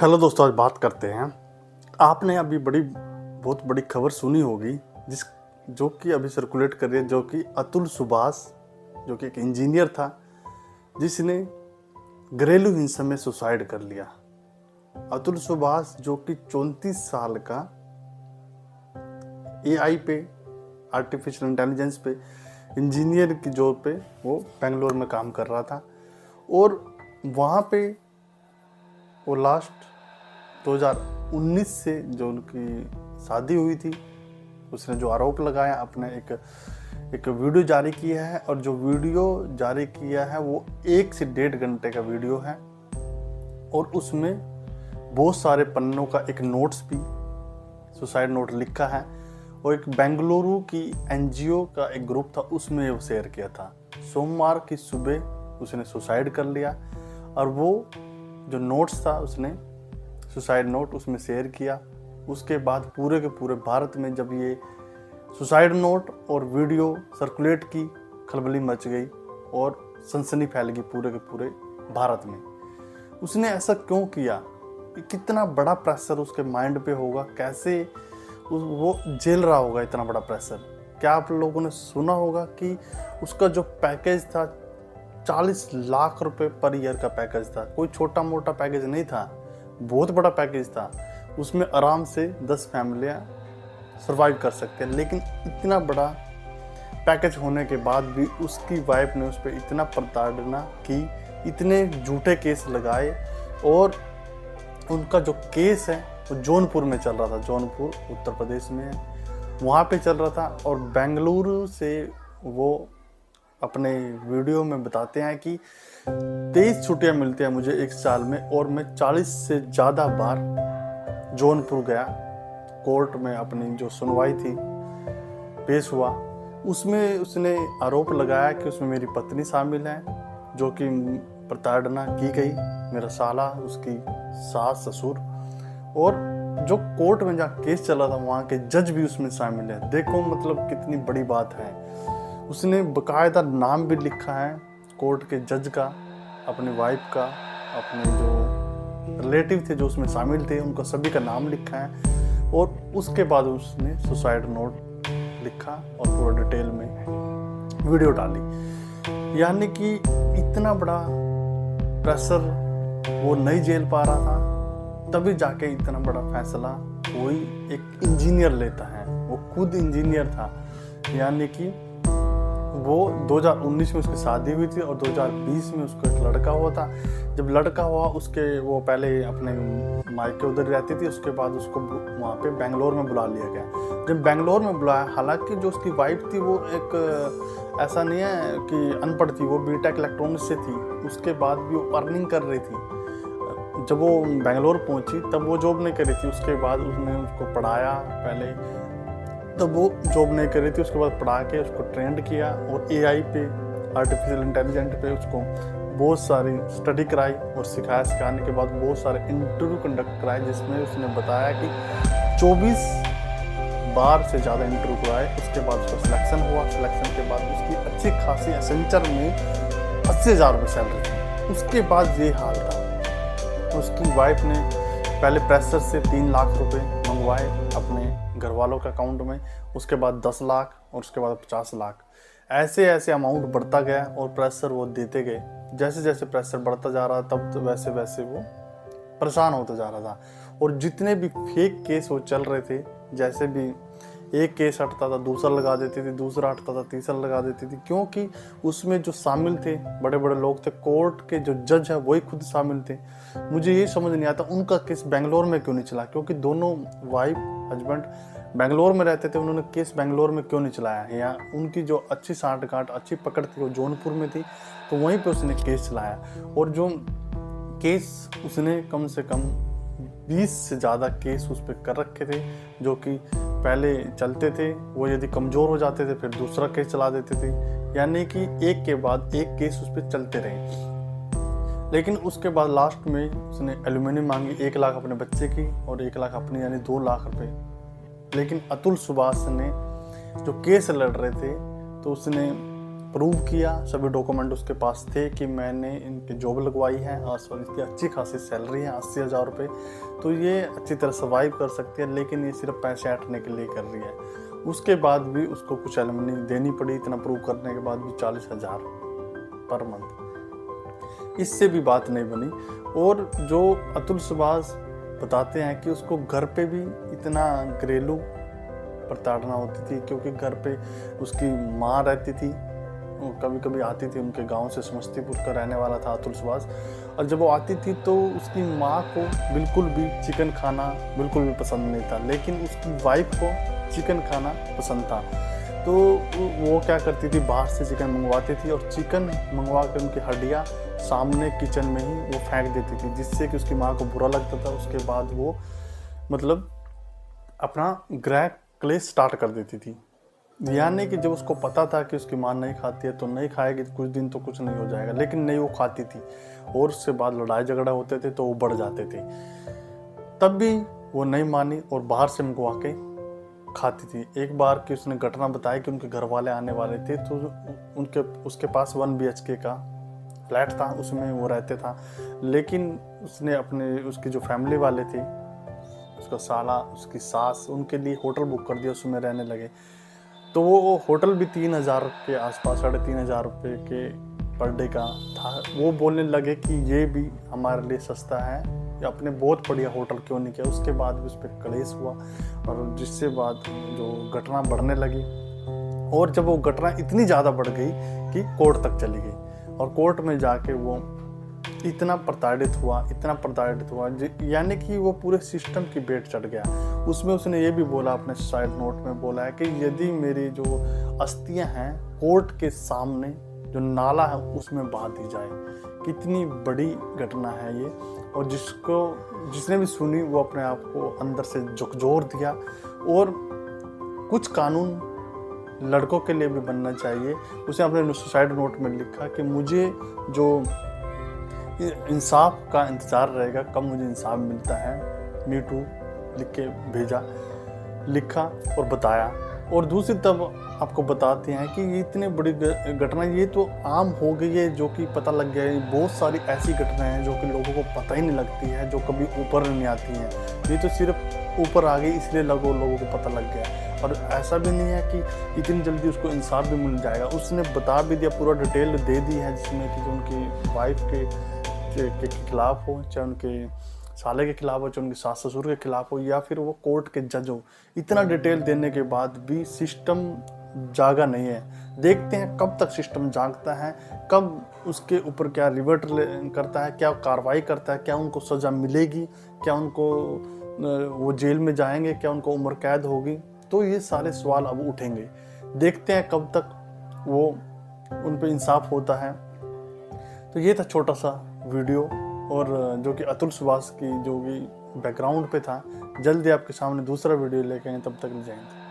Hello दोस्तों, आज बात करते हैं। आपने अभी बहुत बड़ी खबर सुनी होगी जो कि अभी सर्कुलेट कर रही है, जो कि अतुल सुभाष, जो कि एक इंजीनियर था, जिसने घरेलू हिंसा में सुसाइड कर लिया। अतुल सुभाष जो कि 34 साल का एआई पे, आर्टिफिशियल इंटेलिजेंस पे, इंजीनियर की जॉब पे वो बेंगलोर में काम कर रहा था। और वहाँ पे वो लास्ट 2019 से जो उनकी शादी हुई थी, उसने जो आरोप लगाया, अपने एक वीडियो जारी किया है। और जो वीडियो जारी किया है वो 1 से 1.5 घंटे का वीडियो है। और उसमें बहुत सारे पन्नों का एक नोट्स भी, सुसाइड नोट लिखा है। और एक बेंगलुरु की एनजीओ का एक ग्रुप था, उसमें वो शेयर किया था। सोमवार की सुबह उसने सुसाइड कर लिया। और वो जो नोट्स था, उसने सुसाइड नोट उसमें शेयर किया। उसके बाद पूरे के पूरे भारत में जब ये सुसाइड नोट और वीडियो सर्कुलेट की, खलबली मच गई और सनसनी फैल गई पूरे के पूरे भारत में। उसने ऐसा क्यों किया? कितना बड़ा प्रेशर उसके माइंड पे होगा, कैसे वो झेल रहा होगा इतना बड़ा प्रेशर। क्या आप लोगों ने सुना होगा कि उसका जो पैकेज था 40 लाख रुपए पर ईयर का पैकेज था। कोई छोटा मोटा पैकेज नहीं था, बहुत बड़ा पैकेज था। उसमें आराम से 10 फैमिलियाँ सर्वाइव कर सकते हैं। लेकिन इतना बड़ा पैकेज होने के बाद भी उसकी वाइफ ने उस पर इतना प्रताड़ना की, इतने झूठे केस लगाए। और उनका जो केस है वो जौनपुर में चल रहा था, जौनपुर उत्तर प्रदेश में है, वहाँ पे चल रहा था। और बेंगलुरु से वो अपने वीडियो में बताते हैं कि 23 छुट्टियां मिलती हैं मुझे एक साल में, और मैं 40 से ज़्यादा बार जौनपुर गया। कोर्ट में अपनी जो सुनवाई थी, पेश हुआ, उसमें उसने आरोप लगाया कि उसमें मेरी पत्नी शामिल है, जो कि प्रताड़ना की गई, मेरा साला, उसकी सास ससुर। और जो कोर्ट में जहाँ केस चला था वहाँ के जज भी उसमें शामिल है। देखो मतलब कितनी बड़ी बात है। उसने बकायदा नाम भी लिखा है कोर्ट के जज का, अपनी वाइफ का, अपने जो रिलेटिव थे जो उसमें शामिल थे, उनका सभी का नाम लिखा है। और उसके बाद उसने सुसाइड नोट लिखा और पूरा डिटेल में वीडियो डाली। यानी कि इतना बड़ा प्रेशर वो नहीं झेल पा रहा था, तभी जाके इतना बड़ा फैसला कोई एक इंजीनियर लेता है। वो खुद इंजीनियर था। यानी कि वो 2019 में उसकी शादी हुई थी और 2020 में उसको एक लड़का हुआ था। जब लड़का हुआ, वो पहले अपने मायके उधर रहती थी, उसके बाद उसको वहाँ पे बेंगलोर में बुला लिया गया। जब बेंगलोर में बुलाया, हालांकि जो उसकी वाइफ थी वो एक ऐसा नहीं है कि अनपढ़ थी, वो बीटेक इलेक्ट्रॉनिक्स से थी। उसके बाद भी वो अर्निंग कर रही थी। जब वो बेंगलोर पहुँची तब वो जॉब नहीं कर रही थी। उसके बाद उसने उसको पढ़ाया, पहले तब वो जॉब नहीं कर रही थी, उसके बाद पढ़ा के उसको ट्रेंड किया। और एआई पे, आर्टिफिशियल इंटेलिजेंस पे उसको बहुत सारी स्टडी कराई। और सिखाने के बाद बहुत सारे इंटरव्यू कंडक्ट कराए, जिसमें उसने बताया कि 24 बार से ज़्यादा इंटरव्यू कराए। उसके बाद उसका सिलेक्शन हुआ। सिलेक्शन के बाद उसकी अच्छी खासी एसेंचर में 80,000 रुपये सैलरी थी। उसके बाद ये हाल था। उसकी वाइफ ने पहले प्रेशर से 3 लाख रुपए मंगवाए अपने घर वालों के अकाउंट में, उसके बाद 10 लाख और उसके बाद 50 लाख। ऐसे ऐसे अमाउंट बढ़ता गया और प्रेशर वो देते गए। जैसे जैसे प्रेशर बढ़ता जा रहा तब तो वैसे वैसे वो परेशान होता जा रहा था। और जितने भी फेक केस वो चल रहे थे, जैसे भी एक केस हटता था दूसरा लगा देती थी, दूसरा हटता था तीसरा लगा देती थी, क्योंकि उसमें जो शामिल थे बड़े बड़े लोग थे। कोर्ट के जो जज है वही खुद शामिल थे। मुझे ये समझ नहीं आता उनका केस बेंगलोर में क्यों नहीं चला, क्योंकि दोनों वाइफ हस्बैंड बेंगलोर में रहते थे, उन्होंने केस बेंगलोर में क्यों नहीं चलाया? या उनकी जो अच्छी साठ गांठ, अच्छी पकड़ थी वो जौनपुर में थी, तो वहीं पे उसने केस चलाया। और जो केस उसने कम से कम 20 से ज़्यादा केस उस पर कर रखे थे, जो कि पहले चलते थे, वो यदि कमज़ोर हो जाते थे फिर दूसरा केस चला देते थे। यानी कि एक के बाद एक केस उस पर चलते रहे। लेकिन उसके बाद लास्ट में उसने एलुमिनी मांगी, 1 लाख अपने बच्चे की और 1 लाख अपनी, यानी 2 लाख रुपए। लेकिन अतुल सुभाष ने जो केस लड़ रहे थे, तो उसने प्रूव किया, सभी डॉक्यूमेंट उसके पास थे कि मैंने इनकी जॉब लगवाई है और इसकी अच्छी खासी सैलरी है 80,000 रुपये, तो ये अच्छी तरह सर्वाइव कर सकती है, लेकिन ये सिर्फ पैसे ऐंठने के लिए कर रही है। उसके बाद भी उसको कुछ एलिमनी देनी पड़ी, इतना प्रूव करने के बाद भी 40,000 पर मंथ, इससे भी बात नहीं बनी। और जो अतुल सुभाष बताते हैं कि उसको घर पे भी इतना घरेलू प्रताड़ना होती थी, क्योंकि घर पे उसकी माँ रहती थी, कभी कभी आती थी, उनके गांव से समस्तीपुर का रहने वाला था अतुल सुभाष, और जब वो आती थी तो उसकी माँ को बिल्कुल भी चिकन खाना बिल्कुल भी पसंद नहीं था, लेकिन उसकी वाइफ को चिकन खाना पसंद था। तो वो क्या करती थी, बाहर से चिकन मंगवाती थी और चिकन मंगवा कर उनकी हड्डियाँ सामने किचन में ही वो फेंक देती थी, जिससे कि उसकी माँ को बुरा लगता था। उसके बाद वो मतलब अपना गृह क्लेश स्टार्ट कर देती थी, यानी कि जब उसको पता था कि उसकी माँ नहीं खाती है तो नहीं खाएगी, कुछ दिन तो कुछ नहीं हो जाएगा, लेकिन नहीं, वो खाती थी और उसके बाद लड़ाई झगड़ा होते थे तो वो बढ़ जाते थे। तब भी वो नहीं मानी और बाहर से मंगवा के खाती थी। एक बार की उसने घटना बताई कि उनके घर वाले आने वाले थे, तो उसके पास 1 BHK का फ्लैट था, उसमें वो रहते था, लेकिन उसने उसकी जो फैमिली वाले थे, उसका साला, उसकी सास, उनके लिए होटल बुक कर दिया, उसमें रहने लगे। तो वो होटल भी 3,000 के आसपास, 3,500 रुपये के पर डे का था। वो बोलने लगे कि ये भी हमारे लिए सस्ता है, या अपने बहुत बढ़िया होटल क्यों नहीं किया। उसके बाद भी उस पर क्लेश हुआ और जिससे बाद जो घटना बढ़ने लगी, और जब वो घटना इतनी ज़्यादा बढ़ गई कि कोर्ट तक चली गई, और कोर्ट में जाके वो इतना प्रताड़ित हुआ, यानी कि वो पूरे सिस्टम की भेंट चढ़ गया। उसमें उसने ये भी बोला, अपने साइड नोट में बोला है कि यदि मेरी जो अस्थियां हैं कोर्ट के सामने जो नाला है उसमें बहा दी जाए। कितनी बड़ी घटना है ये, और जिसने भी सुनी वो अपने आप को अंदर से झकझोर दिया। और कुछ कानून लड़कों के लिए भी बनना चाहिए। उसने अपने सुसाइड नोट में लिखा कि मुझे जो इंसाफ का इंतज़ार रहेगा, कब मुझे इंसाफ मिलता है, मी टू लिख के भेजा, लिखा और बताया। और दूसरी तरफ आपको बताते हैं कि ये इतनी बड़ी घटना ये तो आम हो गई है, जो कि पता लग गया है। बहुत सारी ऐसी घटनाएं हैं जो कि लोगों को पता ही नहीं लगती है, जो कभी ऊपर नहीं आती हैं। ये तो सिर्फ ऊपर आ गई इसलिए लोगों को पता लग गया। और ऐसा भी नहीं है कि इतनी जल्दी उसको इंसाफ भी मिल जाएगा। उसने बता भी दिया, पूरा डिटेल दे दी है, जिसमें कि जो उनकी वाइफ के खिलाफ हो, चाहे उनके साले के खिलाफ हो, चाहे उनके सास ससुर के खिलाफ हो, या फिर वो कोर्ट के जज हो। इतना डिटेल देने के बाद भी सिस्टम जागा नहीं है। देखते हैं कब तक सिस्टम जागता है, कब उसके ऊपर क्या रिवर्ट करता है, क्या कार्रवाई करता है, क्या उनको सज़ा मिलेगी, क्या उनको वो जेल में जाएंगे, क्या उनको उम्र कैद होगी। तो ये सारे सवाल अब उठेंगे। देखते हैं कब तक वो उन पर इंसाफ होता है। तो ये था छोटा सा वीडियो, और जो कि अतुल सुभाष की जो कि बैकग्राउंड पे था। जल्दी आपके सामने दूसरा वीडियो लेके आए, तब तक जय हिंद।